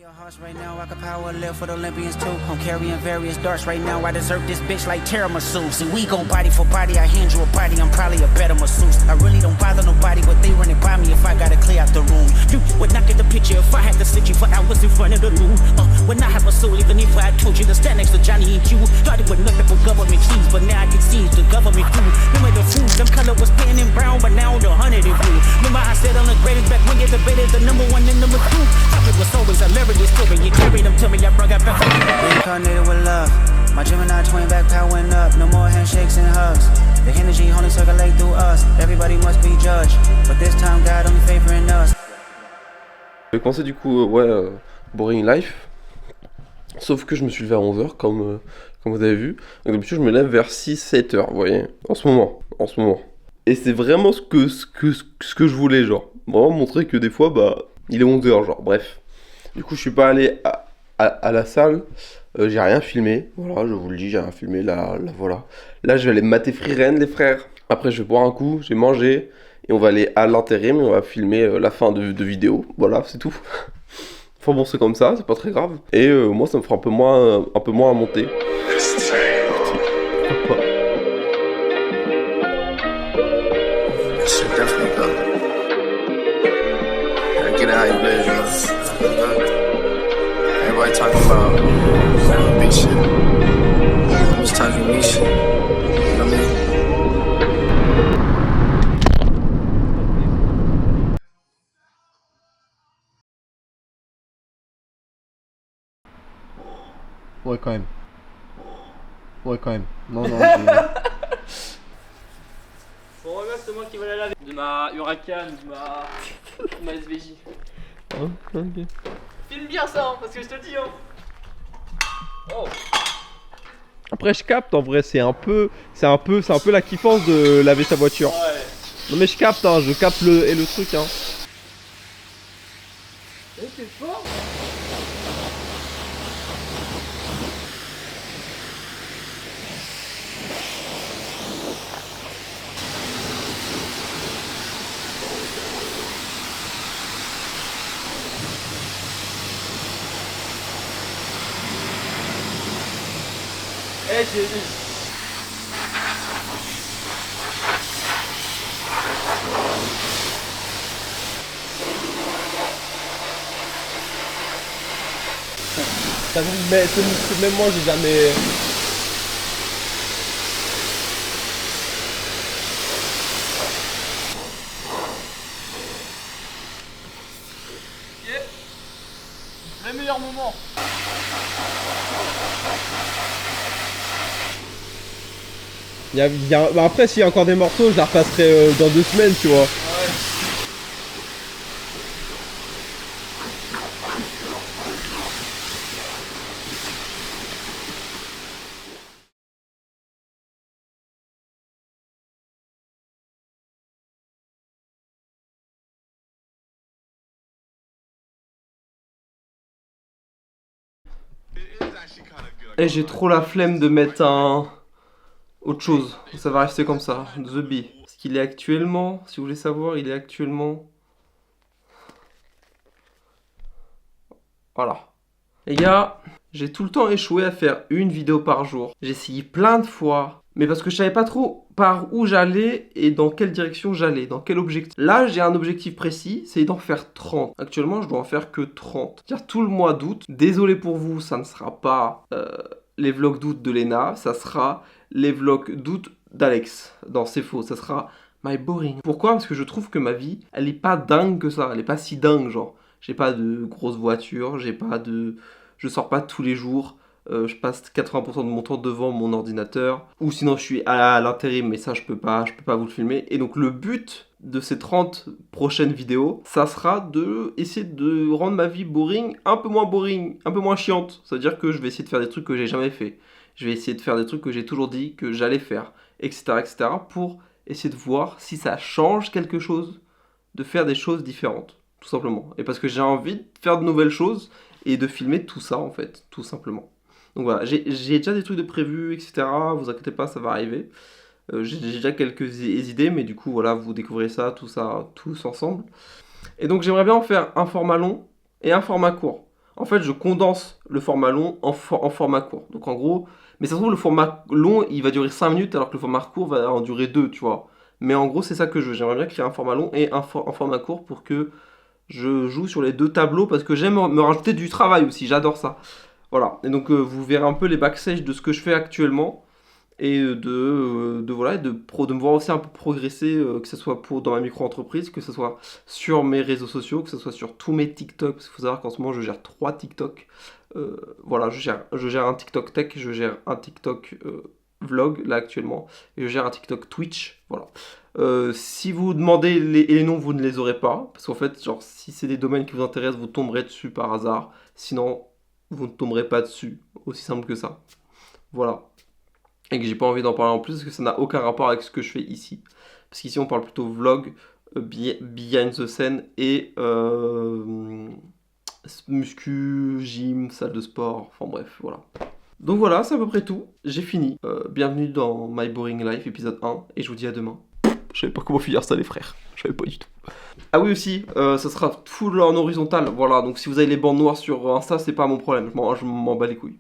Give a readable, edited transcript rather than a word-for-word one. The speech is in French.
Right now, I can power lift for the Olympians too. I'm carrying various darts right now. I deserve this bitch like tiramisu. See, we go body for body. I hand you a body. I'm probably a better masseuse. I really don't bother nobody, but they running by me if I gotta clear out the room. You would not get the picture if I had to sit you for hours in front of the room. When I have a soul, even if I told you to stand next to Johnny and Q. Thought it was nothing but government cheese, but now I can see it's the government crew. Remember the food, them color was tan and brown, but now the 100 in blue. Remember I said on the greatest back when you debated the number one and number two. Topic was always hilarious. You carried them to me, I brought that back. Reincarnated with love. My Gemini twin back powering up. No more handshakes and hugs. The energy only circulate through us. Everybody must be judged, but this time God only favoring us. J'ai commencé du coup, Boring Life. Sauf que je me suis levé à 11h, comme vous avez vu. Donc d'habitude, je me lève vers 6-7h, vous voyez. En ce moment. Et c'est vraiment ce que je voulais, genre. Vraiment montrer que des fois, bah, il est 11h, genre, bref. Du coup, je suis pas allé à la salle, j'ai rien filmé, voilà, je vous le dis, j'ai rien filmé, là, voilà. Là, je vais aller mater Frieren, les frères. Après, je vais boire un coup, j'ai mangé, et on va aller à l'intérim, et on va filmer la fin de vidéo, voilà, c'est tout. Enfin bon, c'est comme ça, c'est pas très grave. Et moi, ça me fera un peu moins à monter. Everybody talking about big shit. I'm just talking me shit. You know what I mean? Ouais, quand même. Non. Bon, regarde, c'est moi qui vais la laver. De ma Huracan, de ma SVJ. Oh, ok. Filme bien ça, hein, parce que je te dis, hein. Oh. Après, je capte, en vrai, c'est un peu la kiffance de laver sa voiture. Ouais. Non mais je capte le truc, hein. Eh, c'est fort. Eh, j'ai vu. Même moi, j'ai jamais... Yeah. Le meilleur moment. Bah après, s'il y a encore des morceaux, je la repasserai dans 2 semaines, tu vois. Et j'ai trop la flemme de mettre autre chose. Ça va rester comme ça, The Bee. Parce qu'il est actuellement, si vous voulez savoir, il est actuellement... Voilà. Les gars, j'ai tout le temps échoué à faire une vidéo par jour. J'ai essayé plein de fois, mais parce que je savais pas trop par où j'allais et dans quelle direction j'allais, dans quel objectif. Là, j'ai un objectif précis, c'est d'en faire 30. Actuellement, je dois en faire que 30. C'est-à-dire tout le mois d'août. Désolé pour vous, ça ne sera pas les vlogs d'août de Lena, ça sera les vlogs d'août d'Alex. Non, c'est faux, ça sera my boring. Pourquoi? Parce que je trouve que ma vie, elle est pas dingue que ça, elle est pas si dingue, genre. J'ai pas de grosse voiture, je sors pas tous les jours, je passe 80% de mon temps devant mon ordinateur, ou sinon je suis à l'intérim, mais ça je peux pas vous le filmer. Et donc le but de ces 30 prochaines vidéos, ça sera de essayer de rendre ma vie boring, un peu moins chiante. C'est-à-dire que je vais essayer de faire des trucs que j'ai jamais fait. Je vais essayer de faire des trucs que j'ai toujours dit que j'allais faire, etc., pour essayer de voir si ça change quelque chose, de faire des choses différentes. Tout simplement. Et parce que j'ai envie de faire de nouvelles choses et de filmer tout ça, en fait, tout simplement. Donc voilà, j'ai déjà des trucs de prévus, etc. Vous inquiétez pas, ça va arriver. J'ai déjà quelques idées, mais du coup, voilà, vous découvrez ça, tous ensemble. Et donc, j'aimerais bien en faire un format long et un format court. En fait, je condense le format long en format court. Donc en gros, mais ça se trouve, le format long, il va durer 5 minutes, alors que le format court va en durer 2, tu vois. Mais en gros, c'est ça que je veux. J'aimerais bien créer un format long et un format court pour que je joue sur les deux tableaux, parce que j'aime me rajouter du travail aussi, j'adore ça. Voilà, et donc vous verrez un peu les backstage de ce que je fais actuellement, et voilà, de me voir aussi un peu progresser, que ce soit dans ma micro-entreprise, que ce soit sur mes réseaux sociaux, que ce soit sur tous mes TikTok, parce qu'il faut savoir qu'en ce moment je gère 3 TikTok. Voilà, je gère un TikTok tech, je gère un TikTok vlog là actuellement, et je gère un TikTok Twitch, voilà. Si vous demandez les noms, vous ne les aurez pas, parce qu'en fait, genre, si c'est des domaines qui vous intéressent, vous tomberez dessus par hasard, sinon vous ne tomberez pas dessus, aussi simple que ça. Voilà. Et que j'ai pas envie d'en parler en plus, parce que ça n'a aucun rapport avec ce que je fais ici. Parce qu'ici on parle plutôt vlog, behind the scene, et muscu, gym, salle de sport, enfin bref, voilà. Donc voilà, c'est à peu près tout, j'ai fini. Bienvenue dans My Boring Life, épisode 1, et je vous dis à demain. Je savais pas comment finir ça les frères, je savais pas du tout. Ah oui aussi, ça sera full en horizontal, voilà, donc si vous avez les bandes noires sur Insta, c'est pas mon problème, je m'en bats les couilles.